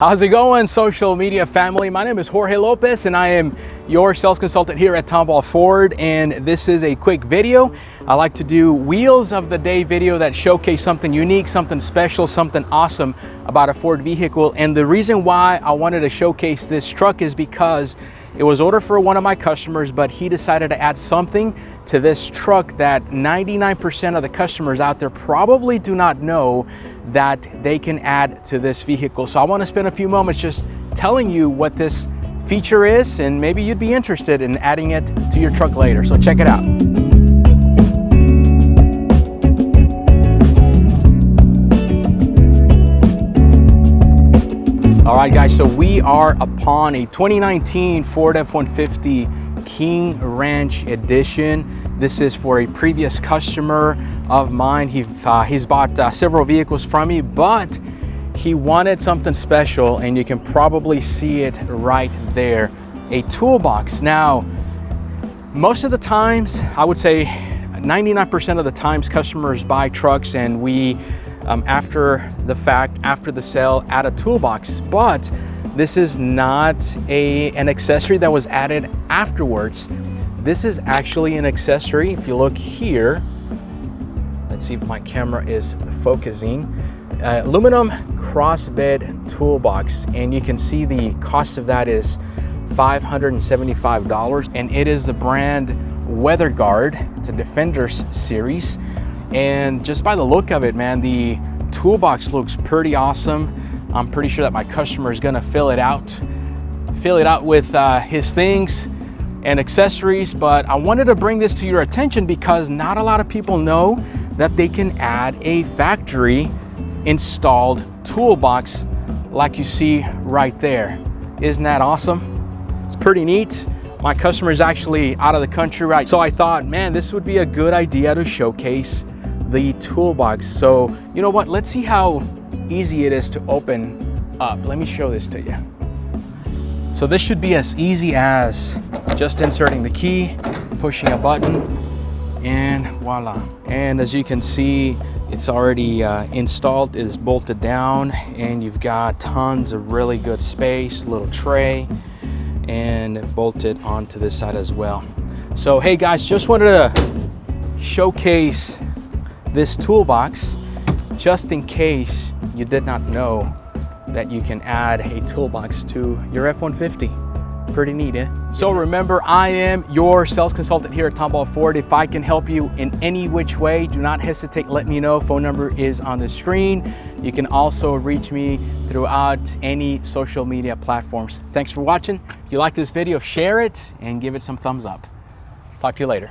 How's it going, social media family? My name is Jorge Lopez and I am your sales consultant here at Tomball Ford, and this is a quick video. I like to do wheels of the day video that showcase something unique, something special, something awesome about a Ford vehicle. And the reason why I wanted to showcase this truck is because it was ordered for one of my customers, but he decided to add something to this truck that 99% of the customers out there probably do not know that they can add to this vehicle. So I want to spend a few moments just telling you what this feature is, and maybe you'd be interested in adding it to your truck later. So check it out. All right, guys, so we are upon a 2019 Ford F150 King Ranch Edition. This is for a previous customer of mine. He's bought several vehicles from me, but he wanted something special, and you can probably see it right there, a toolbox. Now, most of the times, I would say 99% of the times, customers buy trucks and we after the fact, after the sale, add a toolbox, but this is not an accessory that was added afterwards. This is actually an accessory. If you look here, let's see if my camera is focusing, aluminum crossbed toolbox, and you can see the cost of that is $575, and it is the brand Weathergaurd. It's a Defenders series. And just by the look of it, man, the toolbox looks pretty awesome. I'm pretty sure that my customer is gonna fill it out with his things and accessories. But I wanted to bring this to your attention because not a lot of people know that they can add a factory installed toolbox like you see right there. Isn't that awesome? It's pretty neat. My customer is actually out of the country, right? So I thought, man, this would be a good idea to showcase the toolbox. So you know what, let's see how easy it is to open up. Let me show this to you. So this should be as easy as just inserting the key, pushing a button, and voila. And as you can see, it's already installed, it is bolted down, and you've got tons of really good space, little tray, and bolted onto this side as well. So hey guys, just wanted to showcase this toolbox just in case you did not know that you can add a toolbox to your F-150. Pretty neat, eh? So remember, I am your sales consultant here at Tomball Ford. If I can help you in any which way, do not hesitate, let me know. Phone number is on the screen. You can also reach me throughout any social media platforms. Thanks for watching. If you like this video, share it and give it some thumbs up. Talk to you later.